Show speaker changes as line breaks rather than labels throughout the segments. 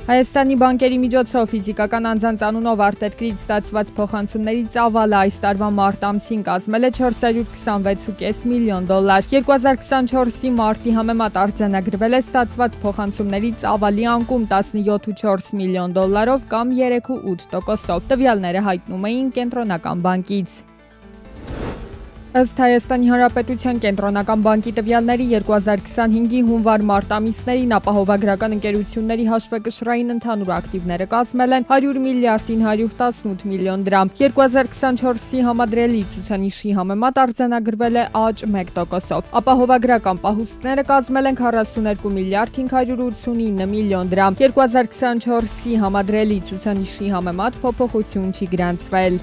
Հայաստանի բանկերի միջոցով ֆիզիկական անձանց անունով արտերկրից ստացված փոխանցումների ծավալը այս տարվա մարտ ամսին կազմել է $426.5 միլիոն։ 2024-ի մարտի համեմատ արձանագրվել է ստացված փոխանցումների ծավալի անկում $17.4 միլիոն կամ 3.8%։ Տվյալները հայտնում էին Կենտրոնական բանկից։ Ըստ Հայաստանի Հանրապետության Կենտրոնական բանկի տվյալների 2025-ի հունվար-մարտ ամիսներին ապահովագրական ընկերությունների հաշվեկշռային ընդհանուր ակտիվները կազմել են 100 միլիարդ 918 միլիոն դրամ։ 2024-ի համադրելի ցուցանիշի համեմատ արձանագրվել է աճ 1%-ով։ Ապահովագրական պահուստները կազմել են 42 միլիարդ 589 միլիոն դրամ։ 2024-ի համադրելի ցուցանիշի համեմատ փոփոխություն չի գրանցվել։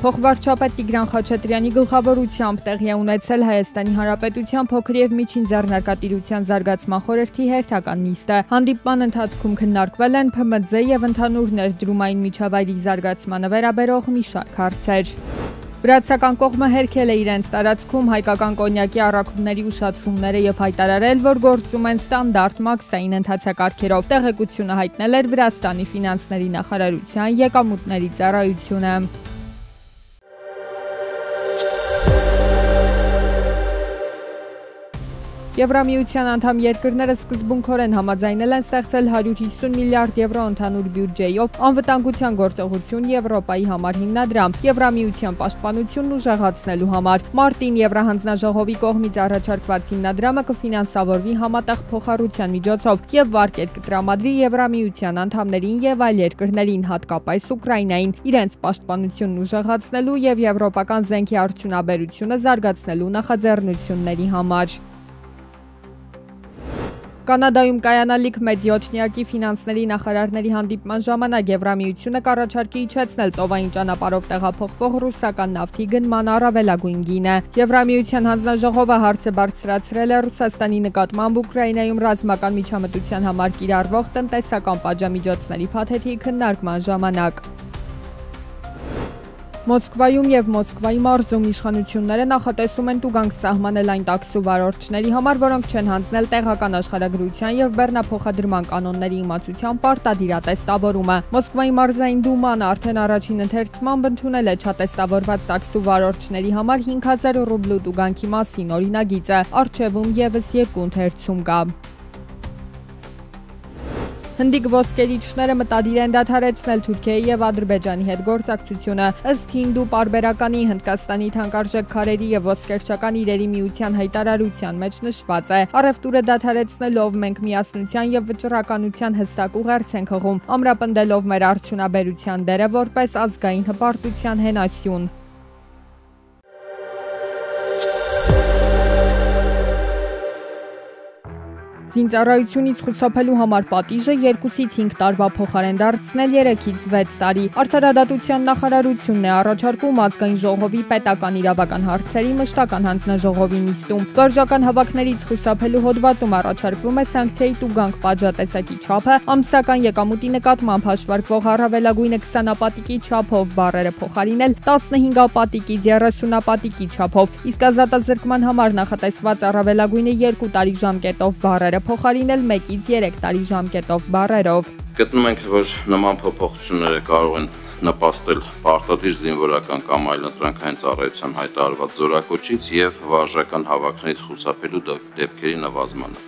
Փոխվարչապետ Տիգրան Խաչատրյանի գլխավորությամբ տեղի է ունեցել Հայաստանի Հանրապետության փոքր և միջին ձեռնարկատիրության զարգացման խորհրդի հերթական նիստը։ Հանդիպման ընթացքում քննարկվել են ՓՄԶ և ընդհանուր ներդրումային միջավայրի զարգացմանը վերաբերող մի շարք հարցեր։ Վրացական կողմը հերքել է իրենց տարածքում հայկական կոնյակի առաքումների ուշացումները և հայտարարել, որ գործում են ստանդարտ մաքսային ընթացակարգերով։ Տեղեկությունը հայտնել էր Վրաստանի ֆինանսների նախարարության եկամուտների ծառայությունը։ Եվրամիության անդամ երկրները սկզբունքորեն համաձայնել են ստեղծել 150 միլիարդ եվրո ընդհանուր բյուջեով անվտանգության գործողություն Եվրոպայի համար հիմնադրամ Եվրամիության պաշտպանությունն ուժեղացնելու համար։ Մարտին Եվրահանձնաժողովի կողմից առաջարկված հիմնադրամը կֆինանսավորվի համատեղ փոխառության միջոցով և վարկետ կտրամադրի Եվրամիության անդամներին և այլ երկրներին, հատկապես Ուկրաինային, իրենց պաշտպանությունն ուժեղացնելու և եվրոպական զենքի արդյունաբերությունը զարգացնելու նախաձեռնությունների համար։ Կանադայում կայանալիք մեծ յոթնյակի ֆինանսների նախարարների հանդիպման ժամանակ Եվրամիությունը կառաջարկի իջեցնել ծովային ճանապարհով տեղափոխվող ռուսական նավթի գնման առավելագույն գինը։ Եվրամիության հանձնաժողովը հարցը բարձրացրել է Ռուսաստանի նկատմամբ Ուկրաինայում ռազմական միջամտության համար կիրառվող տնտեսական պատժամիջոցների փաթեթի քննարկման ժամանակ։ Մոսկվայում և Մոսկվայի մարզում իշխանությունները նախատեսում են տուգանք սահմանել այն տաքսու վարորդների համար, որոնք չեն հանձնել տեղական աշխարհագրության և բեռնափոխադրման կանոնների իմացության պարտադիր ատեստավորումը։ Մոսկվայի մարզային դուման արդեն առաջին ընթերցմամբ ընդունել է չատեստավորված տաքսու վարորդների համար 5000 ռուբլու տուգանքի մասին օրինագիծը։ Առջևում ևս երկու ընթերցում կա։ Հնդիկ ոսկերիչները մտադիր են դադարեցնել Թուրքիայի և Ադրբեջանի հետ գործակցությունը։ Ըստ հինդու պարբերականի Հնդկաստանի թանկարժեք քարերի և ոսկերչական իրերի միության հայտարարության մեջ նշված է. «Առևտուրը դադարեցնելով մենք միասնության և վճռականության հստակ ուղերձ ենք հղում, ամրապնդելով մեր արդյունաբերության դերը որպես ազգային հպարտության հենասյուն»։ Զինծառայությունից խուսափելու համար պատիժը 2-ից 5 տարվա փոխարեն դարձնել 3-ից 6 տարի։ Արդարադատության նախարարությունն է առաջարկում ազգային ժողովի պետական իրավական հարցերի մշտական հանձնաժողովի նիստում։ Վարժական հավաքներից խուսափելու հոդվածում առաջարկվում է սանկցիայի տուգանք պատժատեսակի չափը ամսական եկամուտի նկատմամբ հաշվարկվող առավելագույնը 20-ապատիկի չափով բառերը փոխարինել 15-ապատիկից 30-ապատիկի չափով, իսկ ազատազրկման համար նախատեսված առավելագույնը 2 տարի ժամկետով բառերը փոխարինել 1-ից 3 տարի ժամկետով բառերով։
Գտնում ենք, որ նման փոփոխությունները կարող են նպաստել պարտադիր զինվորական կամ այլ ընտրանքային ծառայության հայտարարված զորակոչից եւ վարժական հավաքներից խուսափելու դեպքերի նվազմանը։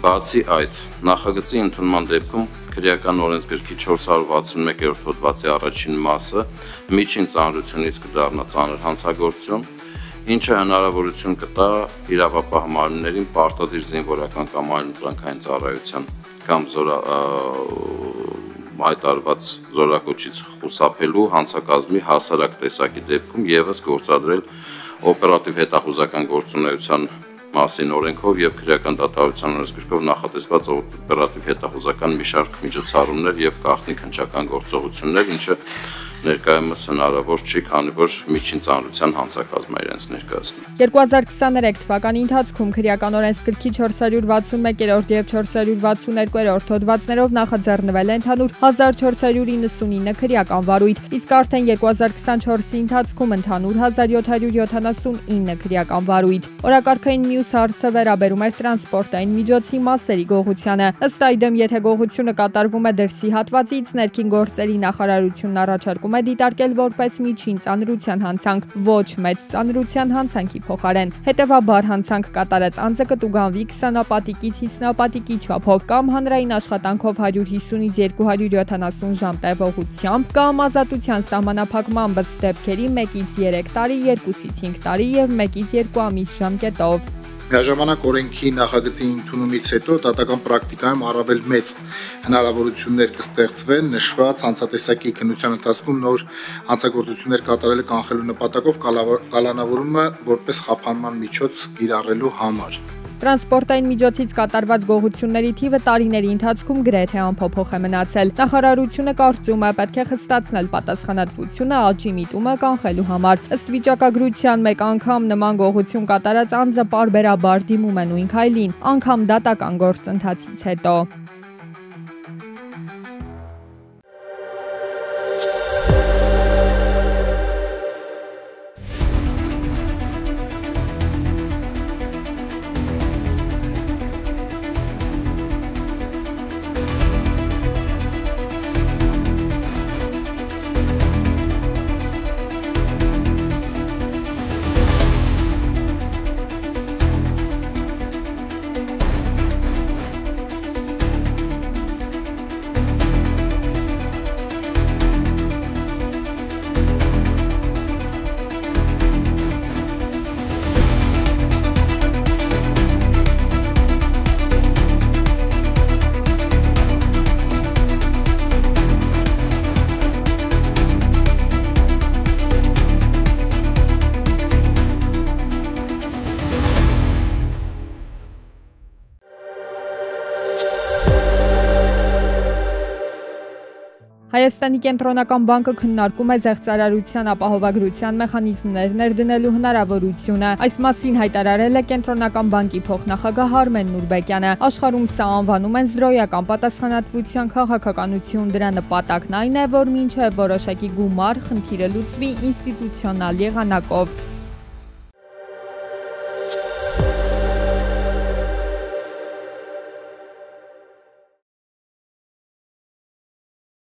Բացի այդ, նախագծի ընդունման դեպքում քրեական օրենսգրքի 461-րդ հոդվածի առաջին մասը միջին ծանրությունից կդառնա ծանր հանցագործություն, ինչը հնարավորություն կտա իրավապահ մարմիններին պարտադիր զինվորական կամ այլ ընտրանքային ծառայության կամ հայտարարված զորակոչից խուսափելու հանցակազմի հասարակ տեսակի դեպքում ևս գործադրել օպերատիվ հետախուզական գործունեության մասին օրենքով եւ քրեական դատավարության օրենսգրքով նախատեսված օպերատիվ հետախուզական մի շարք միջոցառումներ եւ գաղտնի քննչական գործողություններ, ինչը ներկայումս հնարավոր չի, քանի որ միջին ծանրության հանցակազմը իրենց ներկայացնում։
2023 թվականի ընթացքում քրեականորեն սկրքի 461-րդ եւ 462-րդ հոդվածներով նախաձեռնվել է ընդհանուր 1499 քրեական վարույթ, իսկ արդեն 2024-ի ընթացքում ընդհանուր 1779 քրեական վարույթ։ Օրակարգային մյուս հարցը վերաբերում է տրանսպորտային միջոցի մասերի գողությանը։ Ըստ այդմ, եթե գողությունը կատարվում է դրսի հատվածից, ներքին գործերի նախարարությունն առաջարկում է դիտարկել որպես միջին ծանրության հանցանք, ոչ մեծ ծանրության հանցանքի փոխարեն։ Հետևաբար հանցանք կատարած անձը կտուգանվի 20 ապատիկից 50 ապատիկի չափով կամ հանրային աշխատանքով 150-ից 270 ժամ տևողությամբ կամ ազատության սահմանափակման ըստ դեպքերի 1-ից 3 տարի, 2-ից 5 տարի եւ 1-ից 2 ամիս ժամկետով։
Միաժամանակ օրենքի նախագծի ընդունումից հետո դատական պրակտիկայում առավել մեծ հնարավորություններ կստեղծվեն նշված հանցատեսակի քննության ընթացքում նոր հանցագործություններ կատարելը կանխելու նպատակով կալանավորումը որպես խափանման միջոց կիրառելու համար։
Տրանսպորտային միջոցից կատարված գողությունների թիվը տարիների ընթացքում գրեթե անփոփոխ է մնացել։ Նախարարությունը կարծում է, պետք է խստացնել պատասխանատվությունը աճի միտումը կանխելու համար։ Ըստ վիճակագրության, մեկ անգամ նման գողություն կատարած անձը պարբերաբար դիմում է նույն քայլին, անգամ դատական գործընթացից հետո։ Հայաստանի կենտրոնական բանկը քննարկում է զեղծարարության ապահովագրության մեխանիզմներ ներդնելու հնարավորությունը։ Այս մասին հայտարարել է կենտրոնական բանկի փոխնախագահ Արմեն Նուրբեկյանը։ Աշխարհում սա անվանում են զրոյական պատասխանատվության քաղաքականություն։ Դրա նպատակն այն է, որ մինչև որոշակի գումար խնդիրը լուծվի ինստիտուցիոնալ եղանակով։